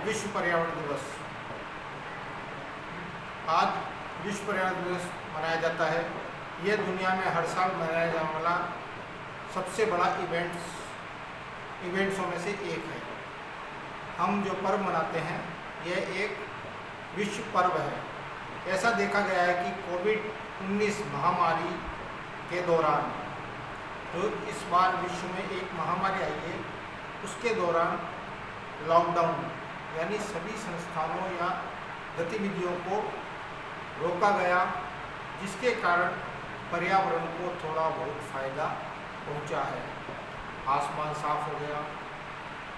विश्व पर्यावरण दिवस। आज विश्व पर्यावरण दिवस मनाया जाता है। यह दुनिया में हर साल मनाया जाने वाला सबसे बड़ा इवेंट्सों में से एक है। हम जो पर्व मनाते हैं यह एक विश्व पर्व है। ऐसा देखा गया है कि कोविड-19 महामारी के दौरान जो इस बार विश्व में एक महामारी आई है, उसके दौरान लॉकडाउन यानी सभी संस्थानों या गतिविधियों को रोका गया, जिसके कारण पर्यावरण को थोड़ा बहुत फ़ायदा पहुंचा है। आसमान साफ हो गया,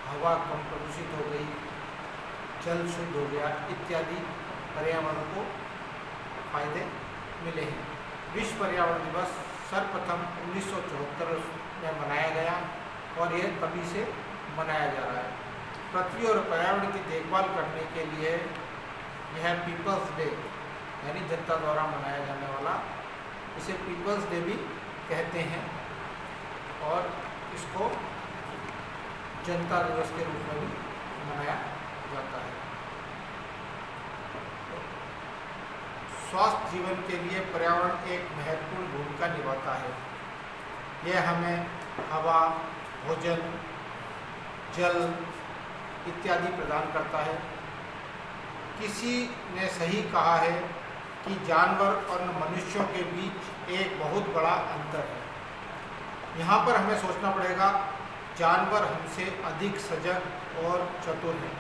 हवा कम प्रदूषित हो गई, जल शुद्ध हो गया इत्यादि पर्यावरण को फायदे मिले हैं। विश्व पर्यावरण दिवस सर्वप्रथम 1974 में मनाया गया और यह तभी से मनाया जा रहा है। पृथ्वी और पर्यावरण की देखभाल करने के लिए यह पीपल्स डे यानी जनता द्वारा मनाया जाने वाला, इसे पीपल्स डे भी कहते हैं और इसको जनता दिवस के रूप में भी मनाया जाता है। स्वस्थ जीवन के लिए पर्यावरण एक महत्वपूर्ण भूमिका निभाता है। यह हमें हवा, भोजन, जल इत्यादि प्रदान करता है। किसी ने सही कहा है कि जानवर और मनुष्यों के बीच एक बहुत बड़ा अंतर है। यहाँ पर हमें सोचना पड़ेगा, जानवर हमसे अधिक सजग और चतुर हैं।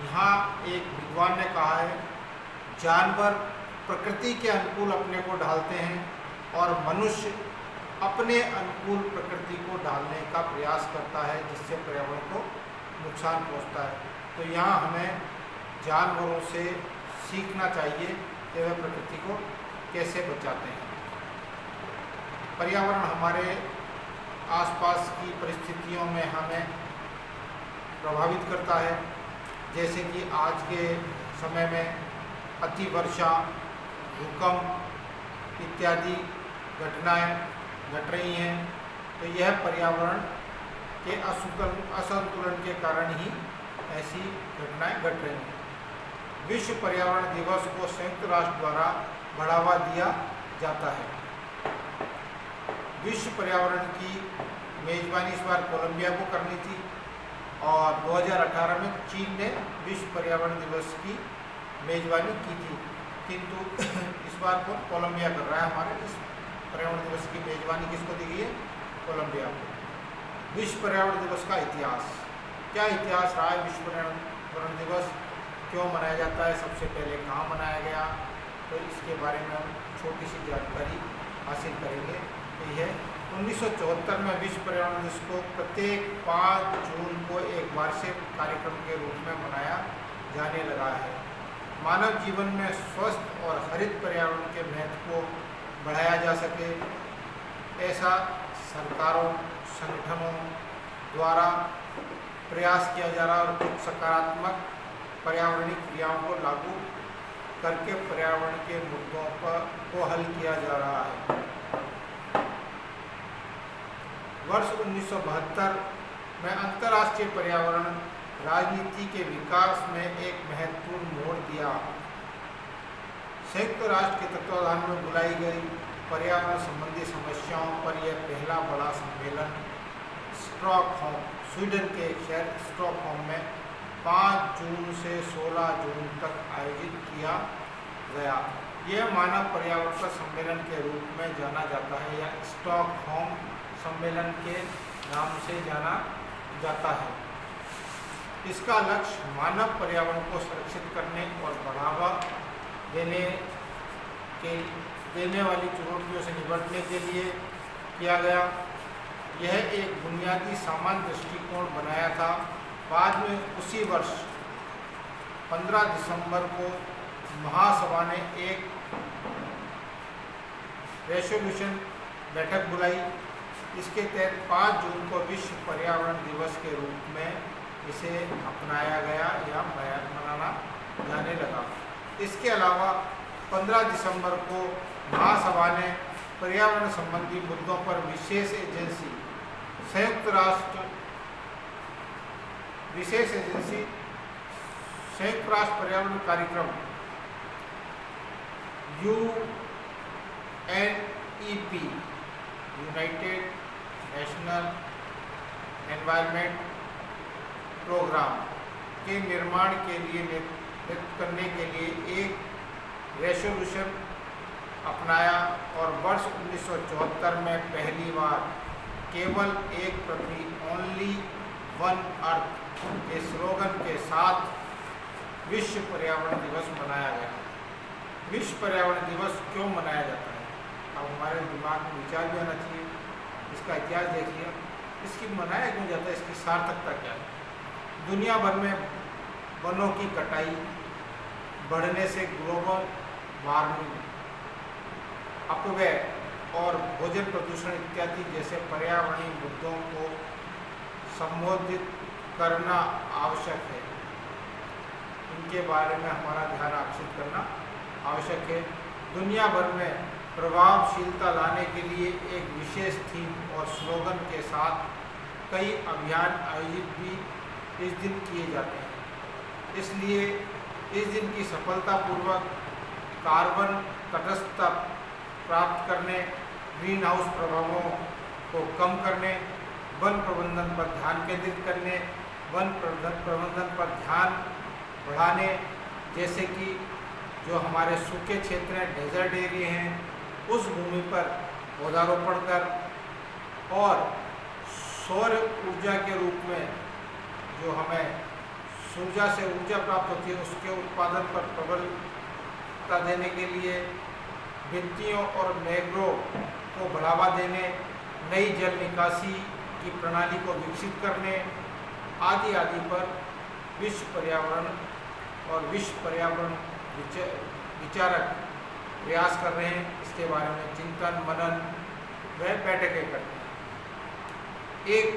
यहाँ एक विद्वान ने कहा है, जानवर प्रकृति के अनुकूल अपने को ढालते हैं और मनुष्य अपने अनुकूल प्रकृति को ढालने का प्रयास करता है, जिससे पर्यावरण को नुकसान पहुंचता है। तो यहाँ हमें जानवरों से सीखना चाहिए कि वे प्रकृति को कैसे बचाते हैं। पर्यावरण हमारे आसपास की परिस्थितियों में हमें प्रभावित करता है, जैसे कि आज के समय में अति वर्षा, भूकंप इत्यादि घटनाएं घट रही हैं। तो यह पर्यावरण के असंतुलन के कारण ही ऐसी घटनाएं घट रही हैं। विश्व पर्यावरण दिवस को संयुक्त राष्ट्र द्वारा बढ़ावा दिया जाता है। विश्व पर्यावरण की मेजबानी इस बार कोलंबिया को करनी थी और 2018 में चीन ने विश्व पर्यावरण दिवस की मेजबानी की थी, किंतु इस बार को कोलंबिया कर रहा है। हमारे इस पर्यावरण दिवस की मेजबानी किसको दी गई है? कोलंबिया को। विश्व पर्यावरण दिवस का इतिहास, क्या इतिहास रहा है? विश्व पर्यावरण दिवस क्यों मनाया जाता है? सबसे पहले कहाँ मनाया गया? तो इसके बारे में हम छोटी सी जानकारी हासिल करेंगे। तो यह 1974 में विश्व पर्यावरण दिवस को प्रत्येक 5 जून को एक वार्षिक कार्यक्रम के रूप में मनाया जाने लगा है। मानव जीवन में स्वस्थ और हरित पर्यावरण के महत्व को बढ़ाया जा सके, ऐसा सरकारों, संगठनों द्वारा प्रयास किया जा रहा है और कुछ सकारात्मक पर्यावरणीय क्रियाओं को लागू करके पर्यावरण के मुद्दों को हल किया जा रहा है। वर्ष 1972 में अंतर्राष्ट्रीय पर्यावरण राजनीति के विकास में एक महत्वपूर्ण मोड़ दिया। संयुक्त राष्ट्र के तत्वाधान में बुलाई गई पर्यावरण संबंधी समस्याओं पर यह पहला बड़ा सम्मेलन स्टॉकहोम, स्वीडन के शहर स्टॉकहोम में 5 जून से 16 जून तक आयोजित किया गया। यह मानव पर्यावरण पर सम्मेलन के रूप में जाना जाता है या स्टॉकहोम सम्मेलन के नाम से जाना जाता है। इसका लक्ष्य मानव पर्यावरण को सुरक्षित करने और बढ़ावा देने वाली चुनौतियों से निपटने के लिए किया गया। यह एक बुनियादी सामान्य दृष्टिकोण बनाया था। बाद में उसी वर्ष 15 दिसंबर को महासभा ने एक रेजोल्यूशन बैठक बुलाई। इसके तहत 5 जून को विश्व पर्यावरण दिवस के रूप में इसे अपनाया गया या मनाना जाने लगा। इसके अलावा 15 दिसंबर को महासभा ने पर्यावरण संबंधी मुद्दों पर विशेष एजेंसी संयुक्त राष्ट्र विशेष एजेंसी संयुक्त राष्ट्र पर्यावरण कार्यक्रम UNEP United National Environment programme के निर्माण के लिए नेतृत्व करने के लिए एक रेजोल्यूशन अपनाया और वर्ष 1974 में पहली बार केवल एक पृथ्वी ओनली वन अर्थ के स्लोगन के साथ विश्व पर्यावरण दिवस मनाया गया। विश्व पर्यावरण दिवस क्यों मनाया जाता है? अब हमारे दिमाग में विचार भी आना चाहिए। इसका इतिहास देखिए, इसकी मनाया क्यों जाता है, इसकी सार्थकता क्या है? दुनिया भर में वनों की कटाई बढ़ने से ग्लोबल वार्मिंग, अपव्यय और भोजन प्रदूषण इत्यादि जैसे पर्यावरणीय मुद्दों को संबोधित करना आवश्यक है। इनके बारे में हमारा ध्यान आकर्षित करना आवश्यक है। दुनिया भर में प्रभावशीलता लाने के लिए एक विशेष थीम और स्लोगन के साथ कई अभियान आयोजित भी इस दिन किए जाते हैं। इसलिए इस दिन की सफलतापूर्वक कार्बन तटस्थता प्राप्त करने, ग्रीन हाउस प्रभावों को कम करने, वन प्रबंधन पर ध्यान केंद्रित करने, वन प्रबंधन पर ध्यान बढ़ाने, जैसे कि जो हमारे सूखे क्षेत्र हैं, डेजर्ट एरिया हैं, उस भूमि पर पौधारोपण कर और सौर ऊर्जा के रूप में जो हमें सूर्य से ऊर्जा प्राप्त होती है उसके उत्पादन पर प्रबलता देने के लिए भित्तियों और मैंग्रोव को बढ़ावा देने, नई जल निकासी की प्रणाली को विकसित करने आदि आदि पर विश्व पर्यावरण और विश्व पर्यावरण विचारक प्रयास कर रहे हैं। इसके बारे में चिंतन मनन व बैठकें करते हैं। एक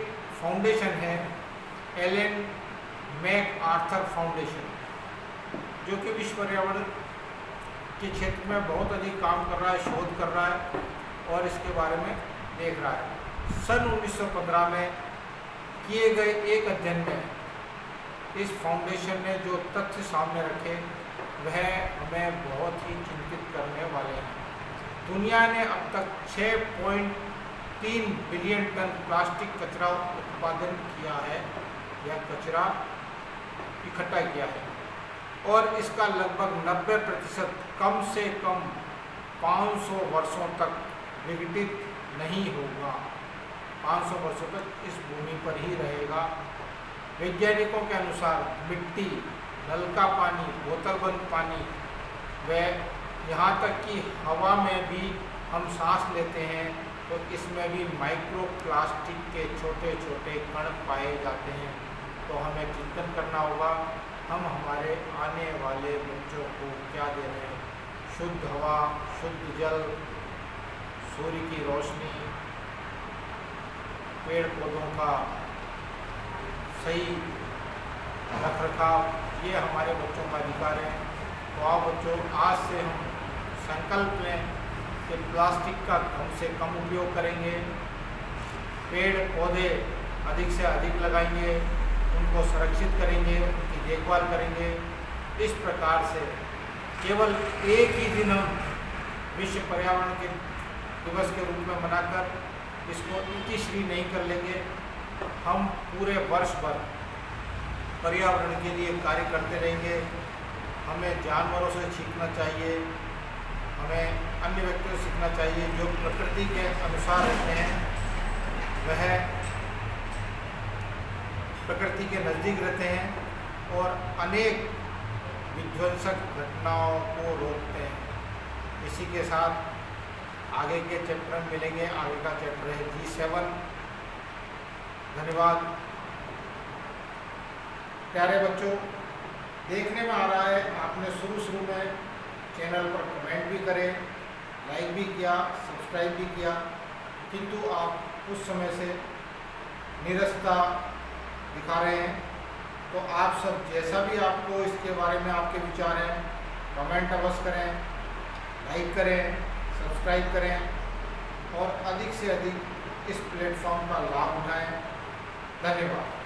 फाउंडेशन है एलन मैकआर्थर फाउंडेशन, जो कि विश्व पर्यावरण के क्षेत्र में बहुत अधिक काम कर रहा है, शोध कर रहा है और इसके बारे में देख रहा है। सन 1915 में किए गए एक अध्ययन में इस फाउंडेशन ने जो तथ्य सामने रखे वह हमें बहुत ही चिंतित करने वाले हैं। दुनिया ने अब तक 6.3 बिलियन टन प्लास्टिक कचरा उत्पादन किया है या कचरा इकट्ठा किया है और इसका लगभग 90% कम से कम 500 वर्षों तक विघटित नहीं होगा। 500 वर्षों तक इस भूमि पर ही रहेगा। वैज्ञानिकों के अनुसार मिट्टी, नल का पानी, बोतलबंद पानी व यहाँ तक कि हवा में भी हम सांस लेते हैं तो इसमें भी माइक्रो प्लास्टिक के छोटे छोटे कण पाए जाते हैं। तो हमें चिंतन करना होगा, हम हमारे आने वाले बच्चों को क्या दे रहे हैं? शुद्ध हवा, शुद्ध जल, सूर्य की रोशनी, पेड़ पौधों का सही रखरखाव, ये हमारे बच्चों का अधिकार है। तो आओ बच्चों, आज से हम संकल्प लें कि प्लास्टिक का कम से कम उपयोग करेंगे, पेड़ पौधे अधिक से अधिक लगाएंगे, उनको संरक्षित करेंगे, उनकी देखभाल करेंगे। इस प्रकार से केवल एक ही दिन हम विश्व पर्यावरण के दिवस के रूप में मनाकर इसको इतिश्री नहीं कर लेंगे। हम पूरे वर्ष भर पर्यावरण के लिए कार्य करते रहेंगे। हमें जानवरों से सीखना चाहिए, हमें अन्य व्यक्तियों से सीखना चाहिए जो प्रकृति के अनुसार रहते हैं, वह प्रकृति के नज़दीक रहते हैं और अनेक विध्वंसक घटनाओं को रोकते हैं। इसी के साथ आगे के चैप्टर में मिलेंगे। आगे का चैप्टर है G7। धन्यवाद। प्यारे बच्चों, देखने में आ रहा है आपने शुरू में चैनल पर कमेंट भी करे, लाइक भी किया, सब्सक्राइब भी किया, किंतु आप उस समय से निरस्ता दिखा रहे हैं। तो आप सब जैसा भी आपको इसके बारे में आपके विचार हैं, कमेंट अवश्य करें, लाइक करें, सब्सक्राइब करें और अधिक से अधिक इस प्लेटफॉर्म का लाभ उठाएं। धन्यवाद।